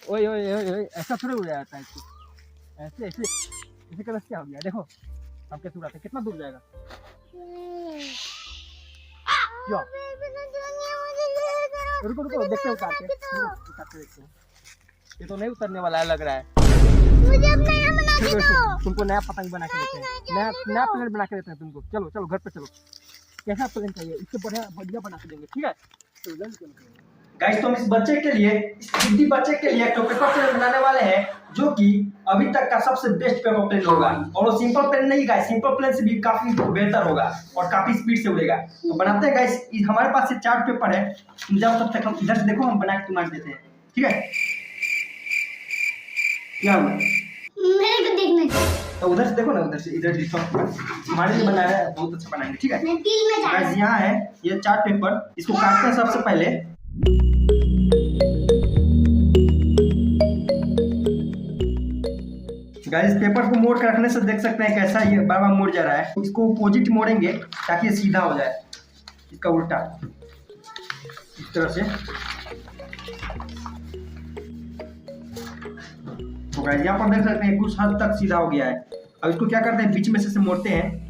ओए ओए ओए ओए, ऐसा थोड़ा उड़ जाता है इसको। ऐसे ऐसे ऐसे कर क्या हो गया? देखो हम कैसे उड़ाते हैं, कितना दूर जाएगा। क्या? रुको रुको, देखते हैं उतार के, रुको उतारते देखते हैं। ये तो नहीं उतरने वाला है लग रहा है। मुझे अब नया बना के दो। तुमको नया पतंग बना के देते हैं, नया नया प्लेन बना के देते हैं तुमको। चलो चलो घर पे चलो। कैसा प्लेन चाहिए? इससे बढ़िया बढ़िया बना के देंगे, ठीक है? तो जल्दी चलो। गाइस तो हम इस बच्चे के लिए, इस जिद्दी बच्चे के लिए एक पेपर प्लेन बनाने वाले हैं जो कि अभी तक का सबसे बेस्ट पेपर प्लेन होगा। और वो सिंपल प्लेन नहीं गाइस, सिंपल प्लेन से भी काफी बेहतर होगा और काफी स्पीड से उड़ेगा। तो बनाते हैं गाइस। हमारे पास से चार्ट पेपर है, तुम जाओ तब तक हम इधर से देखो, हम बना के तुम्हारे देते हैं, ठीक है? क्या हुआ? मेरे को देखना है। तो उधर से देखो ना, उधर से इधर दिखो। हमारे लिए बनाया है, बहुत अच्छा बनाएंगे, ठीक है? मैं दिल में जा रहा हूं। यहाँ है ये चार्ट पेपर, इसको काटते हैं सबसे पहले। गाइस पेपर को मोड़ कर रखने से देख सकते हैं कैसा ये बार बार मुड़ जा रहा है। इसको अपोजिट मोड़ेंगे ताकि ये सीधा हो जाए, इसका उल्टा इस तरह से। तो गाइस यहाँ पर देख सकते हैं कुछ हद तक सीधा हो गया है। अब इसको क्या करते हैं, बीच में से मोड़ते हैं।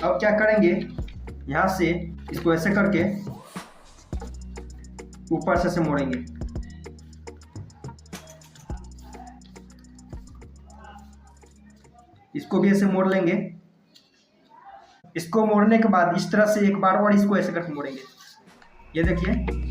अब क्या करेंगे, यहाँ से इसको ऐसे करके ऊपर से मोड़ेंगे। इसको भी ऐसे मोड़ लेंगे। इसको मोड़ने के बाद इस तरह से एक बार और इसको ऐसे करके मोड़ेंगे। ये देखिए,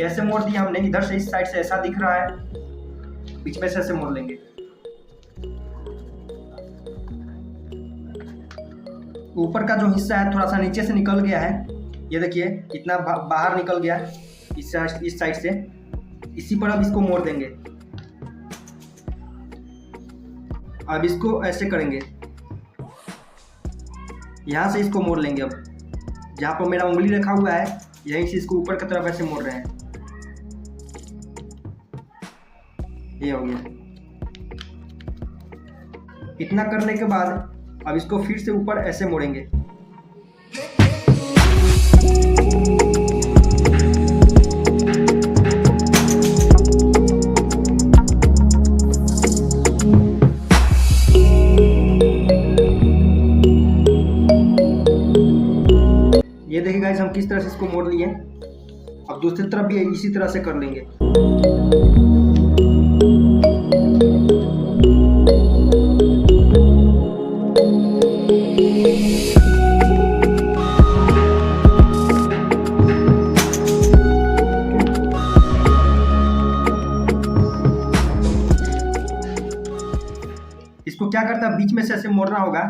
ऐसे मोड़ दिया हमने। इधर से इस साइड से ऐसा दिख रहा है, बीच में से ऐसे मोड़ लेंगे। ऊपर का जो हिस्सा है थोड़ा सा नीचे से निकल गया है, ये देखिए इतना बाहर निकल गया है इस साइड से। इसी पर अब इसको मोड़ देंगे। अब इसको ऐसे करेंगे, यहां से इसको मोड़ लेंगे। अब जहां पर मेरा उंगली रखा हुआ है यहीं से इसको ऊपर की तरफ ऐसे मोड़ रहे हैं। ये हो गया। इतना करने के बाद अब इसको फिर से ऊपर ऐसे मोड़ेंगे। ये देखिए गाइस हम किस तरह से इसको मोड़ लिए। अब दूसरी तरफ भी इसी तरह से कर लेंगे। इसको क्या करता है, बीच में से ऐसे मोड़ना होगा।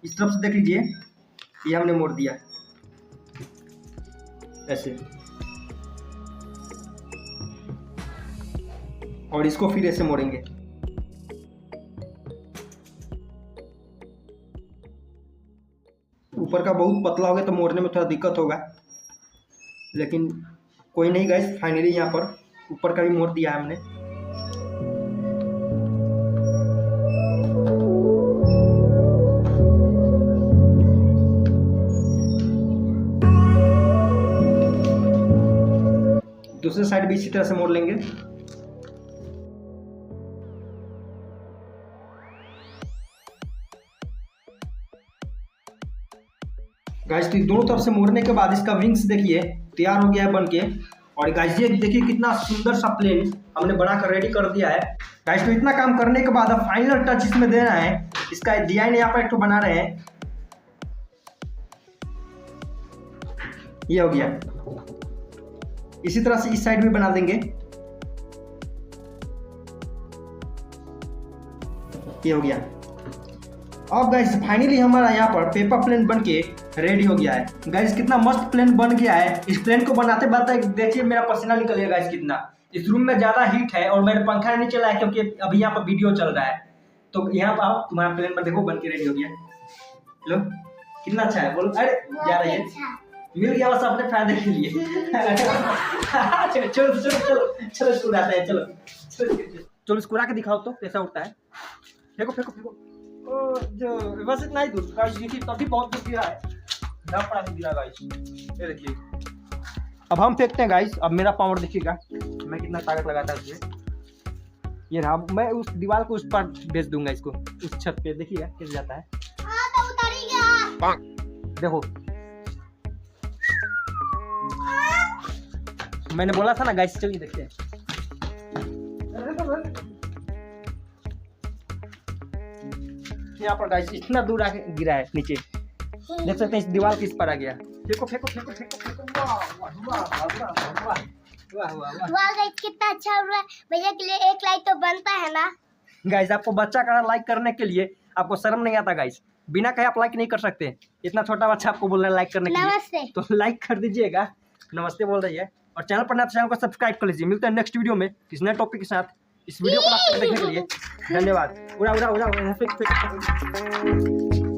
इस तरफ से देख लीजिए, ये हमने मोड़ दिया ऐसे। और इसको फिर ऐसे मोड़ेंगे। ऊपर का बहुत पतला हो गया तो मोड़ने में थोड़ा दिक्कत होगा, लेकिन कोई नहीं गाइस। फाइनली यहाँ पर ऊपर का भी मोड़ दिया है हमने। दूसरे साइड भी इसी तरह से मोड़ लेंगे। गाइस तो दोनों तरफ से मोड़ने के बाद इसका विंग्स देखिए तैयार हो गया है बन के। और गाइस ये देखिए कितना सुंदर सा प्लेन हमने बनाकर रेडी कर दिया है। गाइस तो इतना काम करने के बाद अब फाइनल टच इसमें देना है। इसका डिजाइन यहाँ पर एक तो बना रहे हैं, ये हो गया। इसी तरह से इस साइड भी बना देंगे, ये हो गया। अब गाइस फाइनली हमारा यहाँ पर पेपर प्लेन बन के रेडी हो गया है। गाइस कितना मस्त प्लेन बन गया है। इस प्लेन को बनाते बनाते देखिए मेरा पसीना निकल गया गाइस कितना। इस रूम में ज्यादा हीट है और मैंने पंखा नहीं चला है क्योंकि अभी यहाँ पर वीडियो चल रहा है। तो यहाँ पर आओ, तुम्हारा प्लेन पर देखो बन के रेडी हो गया। लो कितना अच्छा है, बोलो। अरे जा रही है, अच्छा। मिल गया बस अपने फायदे के लिए। चलो चलो चलो चलो चलो स्कूल आते हैं, चलो चलो स्कूल आके दिखाओ तो कैसा उठता है। फेंको फेंको फेंको। ओ जो बस इतना ही दूर गाइस, देखिए तभी बहुत दूर गिरा है, ना पड़ा नहीं गिरा गाइस, ये देखिए। अब हम फेंकते हैं गाइस, अब मेरा पावर देखिएगा मैं कितना ताकत लगाता हूँ इसमें। ये रहा, मैं उस दीवार को उस पर भेज दूंगा इसको, उस छत पे, देखिएगा कैसे जाता है। हाँ तो उतर ही गया। देखो मैंने बोला था ना गाइस, चलिए देखते हैं। यहाँ पर गाइस इतना दूर आके गिरा है नीचे, देख सकते हैं इस दीवार के इस पर आ गया। फेंको फेंको फेंको फेंको फेंको। वाह वाह वाह वाह वाह वाह वाह। वाह गाइस कितना अच्छा हो रहा है, भैया के लिए एक लाइक तो बनता है ना। गाइस आपको बच्चा का लाइक करने के लिए आपको शर्म नहीं आता गाइस, बिना कहे आप लाइक नहीं कर सकते। इतना छोटा बच्चा आपको बोल रहा है लाइक करने के लिए, नमस्ते। तो लाइक कर दीजिएगा। नमस्ते बोल रही है, और चैनल पर नया तो चैनल को सब्सक्राइब कर लीजिए। मिलते हैं नेक्स्ट वीडियो में किसी नए टॉपिक के साथ। इस वीडियो को लास्ट तक देखने के लिए धन्यवाद। उड़ा उड़ा उड़ा, उड़ा, फेंक, फेंक, फेंक।